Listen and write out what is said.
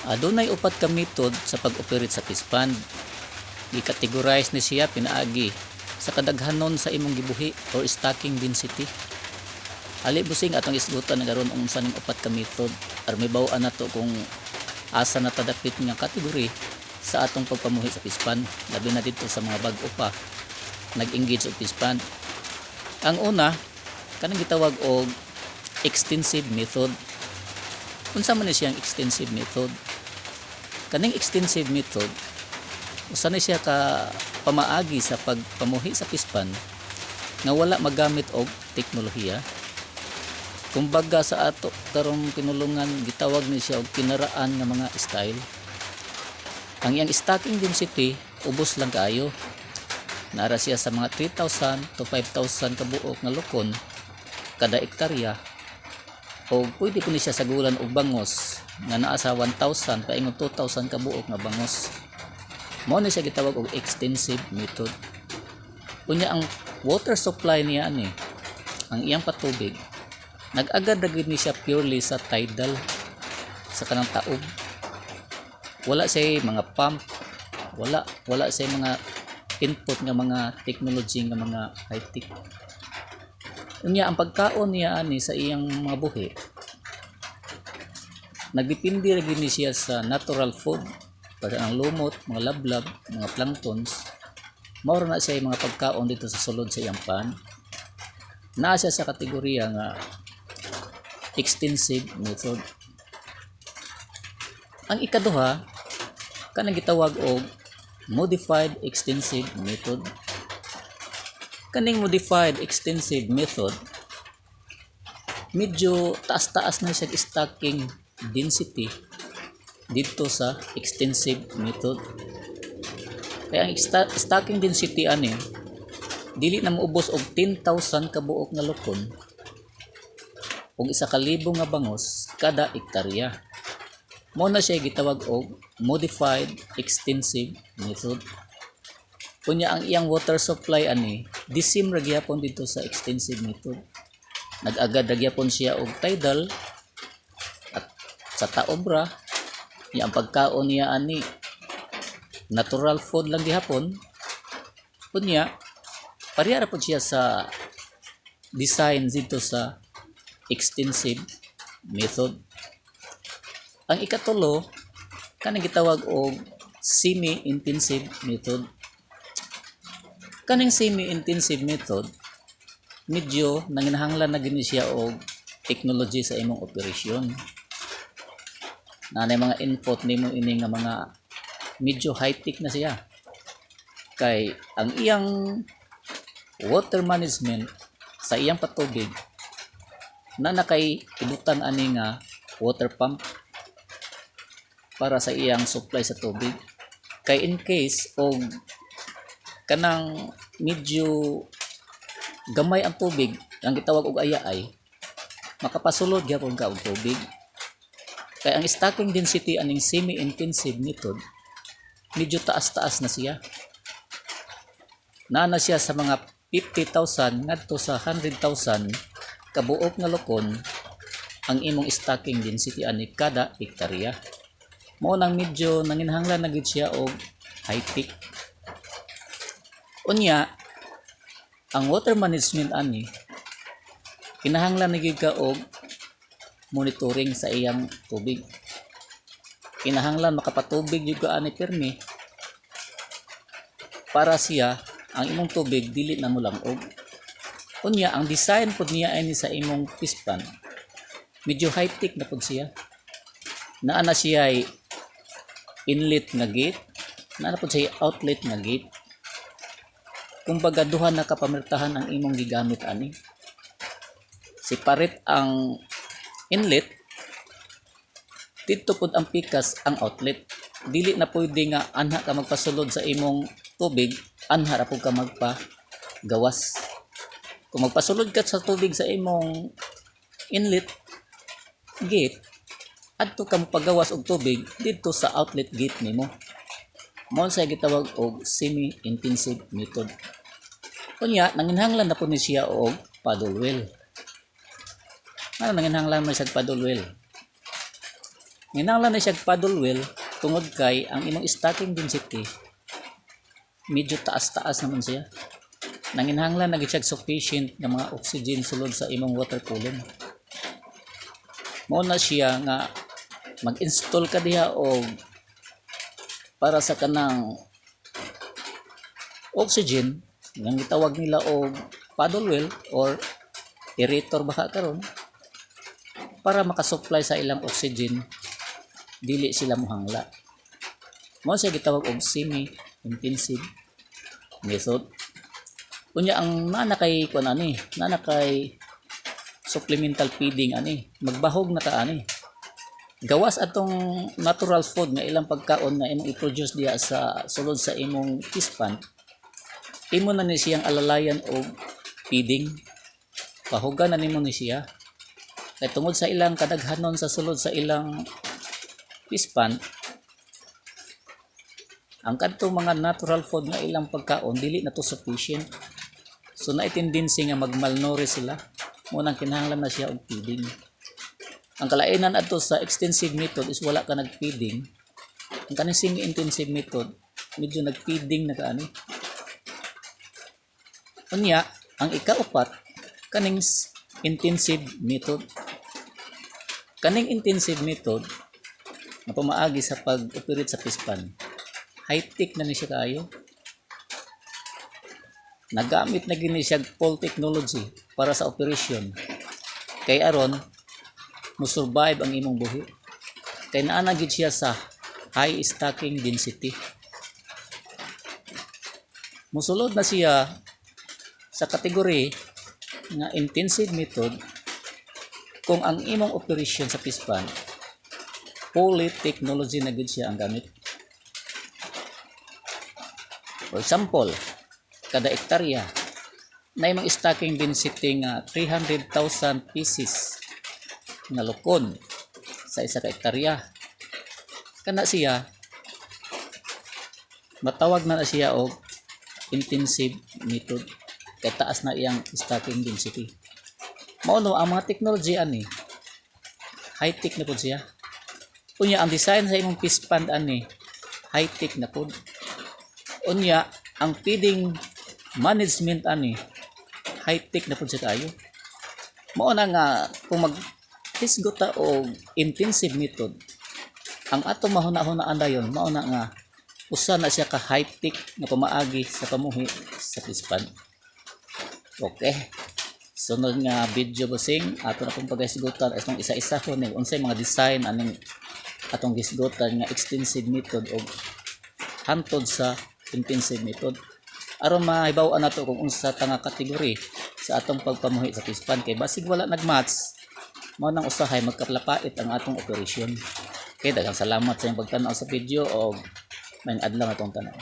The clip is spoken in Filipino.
Adunay upat ka method sa pag-operate sa fish pond. I-categorize ni siya pinaagi sa kadaghanon sa imong gibuhi or stocking density. Ali busing atong isgutan na garon unsa ning upat ka method aron mibaw-an nato kung asa na tadapit nga kategory sa atong pagpamuhi sa fish pond, labi na dito sa mga bag-o pa nag-engage og fish pond. Ang una kanang gitawag og extensive method. Unsa man ni siyang extensive method? Kaning extensive method usa na siya ka pamaagi sa pagpamuhi sa fish pond nga wala magamit og teknolohiya. Kumbaga sa ato karong pinulungan gitawag ni siya og kinaraan nga mga style. Ang iyang stocking density ubos lang kaayo. Nara siya sa mga 3,000 to 5,000 ka buok nga lukon kada ektarya. O pwede po ni siya sagulan og bangos nga naa sa 1,000 paingon 2,000 ka buok nga bangos. Mao ni siya gitawag og extensive method. Unya ang water supply niya ani, ang iyang patubig nag-agad ra gid ni siya purely sa tidal sa kanang taob. Wala say mga pump, wala say mga input nga mga technology nga mga high tech. Unya ang pagkaon niya ani sa iyang mga buhi nagdepende ra gid ni siya sa natural food, para ang lumot, mga lablab, mga planktons. Mao na siya mga pagkaon dito sa sulod sa iyang pond. Naa siya sa kategorya nga extensive method. Ang ikaduha kanang gitawag og modified extensive method. Kaning modified extensive method medyo taas-taas na siya stocking density dito sa extensive method. Kaya ang stocking density ani dili na maubos og 10,000 ka buok nga lukon og 1,000 nga bangos kada ektarya. Mao na siya gitawag og modified extensive method. Kunya ang iyang water supply ani disim ra gyapon dito sa extensive method. Nag-agad ra gyapon siya og tidal at sa taobra ang pagkaon niya ani natural food lang gihapon. Kunya pareha ra pud siya sa design dito sa extensive method. Ang ikatulo kanang gitawag og semi-intensive method. Kaning semi-intensive method medyo nanginahanglan na gini siya og technology sa imong operasyon. Nanay mga input nimo ini nga mga medyo high tech na siya. Kay ang iyang water management sa iyang patubig na nakay ibutan ani nga water pump para sa iyang supply sa tubig. Kay in case og kanang medyo gamay ang tubig, ang gitawag og ayaay, makapasulod gyapon ka og tubig. Kay ang stocking density aning semi-intensive method medyo taas-taas na siya. Na siya sa mga 50,000 ngadto sa 100,000 kabuok nga lukon ang imong stocking density ani kada ektarya. Mao nang medyo nanginahanglan na gid siya og high tech. Unya ang water management ani kinahanglan na gid ka og monitoring sa iyang tubig. Kinahanglan makapatubig jud ka ani permi para siya ang imong tubig dili na mulangog. Unya ang design pud niya ani sa imong fish pond medyo high tech na pud siya. Naa na siya ay inlet nga gate, naa na pud siya outlet nga gate. Kumbaga duha na kapamirtahan ang imong gigamit ani. Separate ang inlet, dito pud ang pikas ang outlet. Dili na pwede nga anha ka magpasulod sa imong tubig, anha ra pud ka magpagawas. Kung magpasulod ka sa tubig sa imong inlet gate, adto ka magpagawas og tubig dito sa outlet gate nimo. Mao sa gitawag og semi-intensive method. Kunya nanginahanglan na pud ni siya og paddle wheel. Nanginahanglan man siya paddle wheel. Nginanglan na siya paddle wheel tungod kay ang imong stacking density medyo taas-taas naman siya. Nanginhanglan na siya sufficient nga mga oxygen sulod sa imong water column. Mao na siya nga mag-install ka diha og para sa kanang oxygen nga gitawag nila og paddle wheel or aerator baka karon para makasupply sa ilang oxygen dili sila mohangla. Mao siya gitawag og semi-intensive method. Unya ang nana kay kun ani, nana kay supplemental feeding ani, magbahog na ta ani. Gawas atong natural food nga ilang pagkaon na imong i-produce diha sa sulod sa imong fish pond. Imo na ni siyang alalayan og feeding. Pahugan na nimo ni siya. Kay tungod sa ilang kadaghanon sa sulod sa ilang fish pond, ang kadtong mga natural food nga ilang pagkaon dili na to sufficient. So na-tendency nga magmalnourish sila. Munang kinahanglan na siya og feeding. Ang kalainan adto sa extensive method is wala ka nag-feeding. Ang kaning semi-intensive method medyo nag-feeding na kaani. Unya, ang ikaupat kaning intensive method. Kaning intensive method na pamaagi sa pag-operate sa fish pond. High-tech na ni siya kaayo. Nagamit na gini siya full technology para sa operation. Kay aron mo survive ang imong buhi. Kay naa na gid siya sa high stacking density. Musulod na siya sa kategory nga intensive method kung ang imong operation sa fish pond fully technology na gid siya ang gamit. For example, kada ektarya na imong stacking density nga 300,000 pieces nga lukon sa isa ka ektarya. Kana siya matawag na siya og intensive method kay taas na iyang stacking density. Mao no ang mga technology ani high tech na pud siya. Unya ang design sa imong fish pond ani high tech na pud. Unya ang feeding management ani high-tech na pud siya kayo. Mao na nga kung maghisgot ta og intensive method, ang ato mahuna-hunaan dayon mao na nga usa na siya ka high-tech nga pamaagi sa pamuhi sa fish pond. Okay. Sunod nga video busing ato na pong paghisgutan atong isa-isa ko ni unsay mga design aning atong hisgutan nga extensive method og hantod sa intensive method. Aron mahibaw-an nato kung unsa ta nga kategory sa atong pagpamuhi sa fish pond kay basig wala nagmatch mao nang usahay magkaplapait ang atong operasyon. Kay daghang salamat sa inyong pagtanaw sa video og may adlaw atong tanaw.